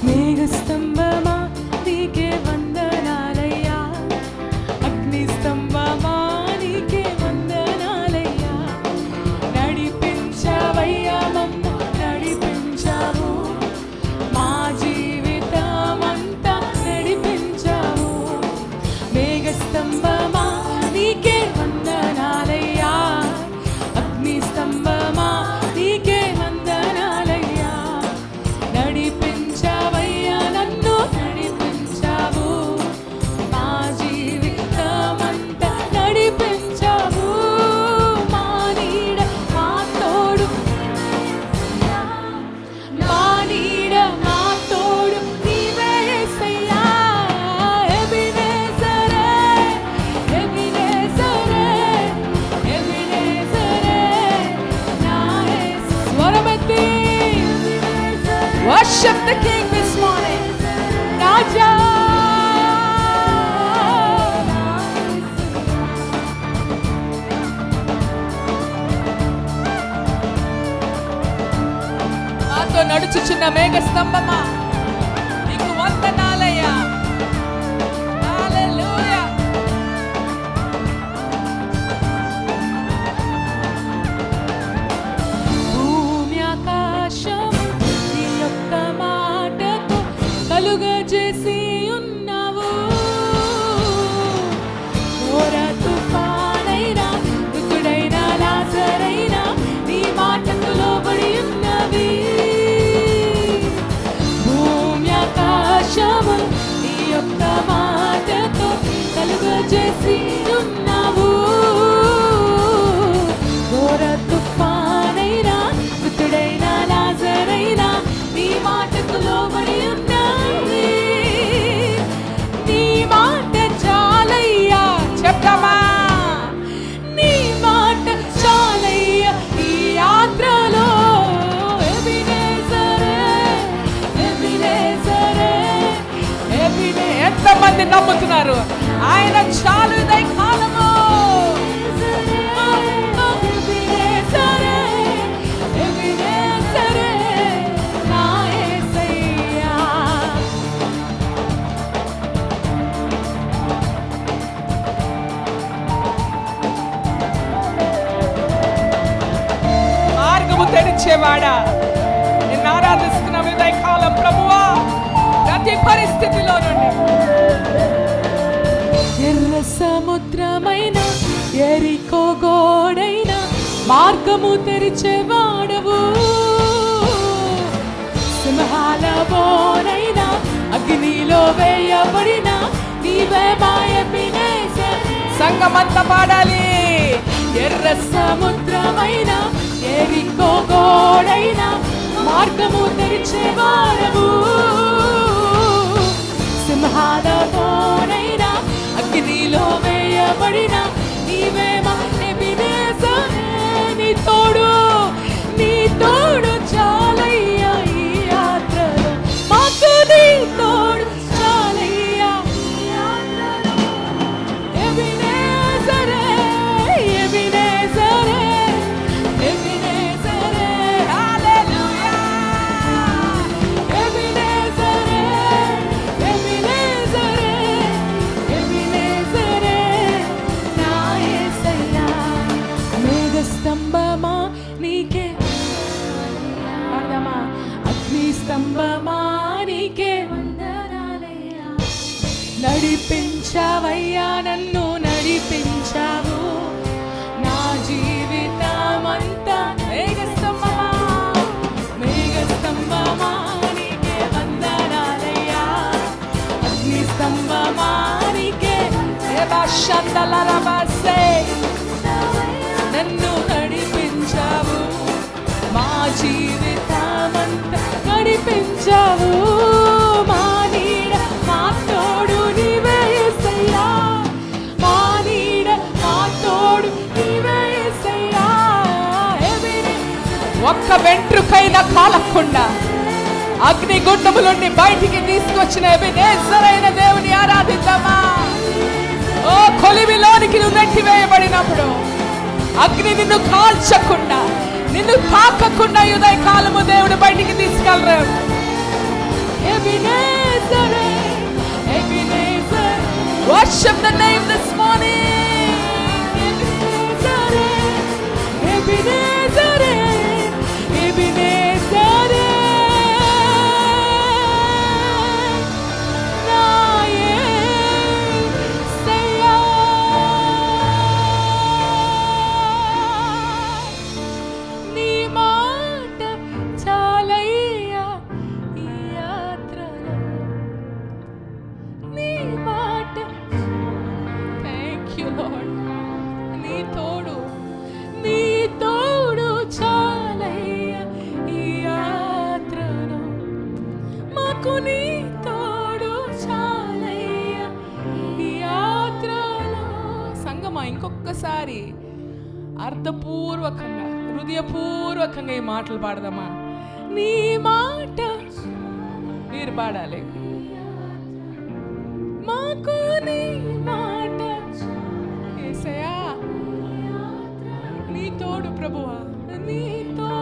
మేఘస్తంభమా నీకే వందనాలయ్యా, అగ్నిస్తంభమా నీకే వందనాలయ్యా. నడిపించావయ్యా మమ్ము నడిపించావు, మా జీవితమంతా నడిపించావు. మేఘస్తంభమా నీకే వందనాలయ్యా, అగ్నిస్తంభమా నీకే వందనాలయ్యా. నడిపించావయ్యా నన్ను నడిపించావు, మా జీవితమంతా నడిపించావు. మా నీడ మా తోడు, మా నీడ మా తోడు నీవే యేసయ్యా. ఎబినేజరే ఎబినేజరే ఎబినేజరే నా యేసు. స్వరమెత్తి worship the King this morning. రాజా మాతో నడుచుచున్న మేఘస్తంభమా నీకు వందనాలయ్యా. హల్లెలూయా. భూమి ఆకాశం నీ యొక్క మాటతో కలుగజేసి ఉన్నావు. ఘోర తుఫానైనా మృతుడైన లాజరైనా నీ మాటకు లోబడి ఉన్నవి. భూమి ఆకాశము నీ యొక్క మాటతో కలుగజేసి ఉన్నావు. ఘోర తుఫానైనా మృతుడైన లాజరైనా నీ మాటకు లోబడి ఉన్నవి. నీ మాట చాలయ్యా. చెప్తామా? నీ మాట చాలయ్యా ఈ యాత్రలో. ఎబినేజరే ఎబినేజరే ఎబినే. ఎంతమంది నమ్ముతున్నారు ఆయన చాలు ఇదై కాలము? ఎబినేజరే ఎబినేజరే నా యేసయ్యా. మార్గము తెరిచేవాడా, నిన్ను ఆరాధిస్తున్నాం ఇదై కాలం ప్రభువా. ప్రతి పరిస్థితిలో నుండి ఎర్ర సముద్రమైన ఎరికో గోడైన మార్గము తెరిచేవాడవు. సింహాల బోనైనా అగ్నిలో వేయబడిన నీవే మా ఎబినేజర్. సంగమంతా పాడాలి. ఎర్ర సముద్రమైన ఎరికో గోడైన మార్గము తెరిచేవాడవు. సింహాల బోనైనా అగ్నిలో వేయబడిన నీవే మా ఎబినేజర్. నీ తోడు చాలయ్యా ఈ యాత్రలో. మాకు నీ తోడు చాలయ్యా ఈ యాత్రలో. ఎబినేజరే ఎబినేజరే ఎబినేజరే. హల్లెలూయా. ఎబినేజరే ఎబినేజరే ఎబినేజరే నా యేసయ్యా. మేఘస్తంభమా నీకే పాడదామా? అగ్నిస్తంభమా నీకే వందనాలయ్యా. నడిపించావయ్యా నన్ను నడిపించావు, నా జీవితమంతా. మేఘస్తంభమా మేఘస్తంభమా నీకే వందనాలయ్యా, అగ్నిస్తంభమా నీకే. నన్ను నడిపించావు, మా జీవితమంతా నడిపించావు. మా నీడ మా తోడు నీవే యేసయ్యా. మా నీడ మా తోడు నీవే యేసయ్యా. ఒక్క వెంట్రుకైనా కాలకుండా అగ్నిగుండము నుండి బయటికి తీసుకొచ్చిన ఎబినేజరైన దేవుని ఆరాధిద్దామా? ఓ కొలిమిలోనికి నువ్వు నెట్టివేయబడినప్పుడు అగ్ని నిన్ను కాల్చకుండా, నిన్ను తాకకుండా ఉదయ కాలము దేవుడు బయటికి తీసుకెళ్ళరు. worship the name this morning. Ebenezer, Ebenezer, na యేసయ్యా. నీ మాట చాలయ్యా ఈ యాత్రలో, నీ మాట. Thank you lord. నీ తోడు చాలయ్యా ఈ యాత్రలో, మాకు నీ తోడు చాలయ్యా ఈ యాత్రలో. సంగమా, ఇంకొకసారి అర్థపూర్వకంగా హృదయపూర్వకంగా ఈ మాటలు పాడదామా? నీ మాట మీరు పాడాలి. మాకు నీ మాట యేసయ్యా, నీ తోడు ప్రభువా, నీ తోడు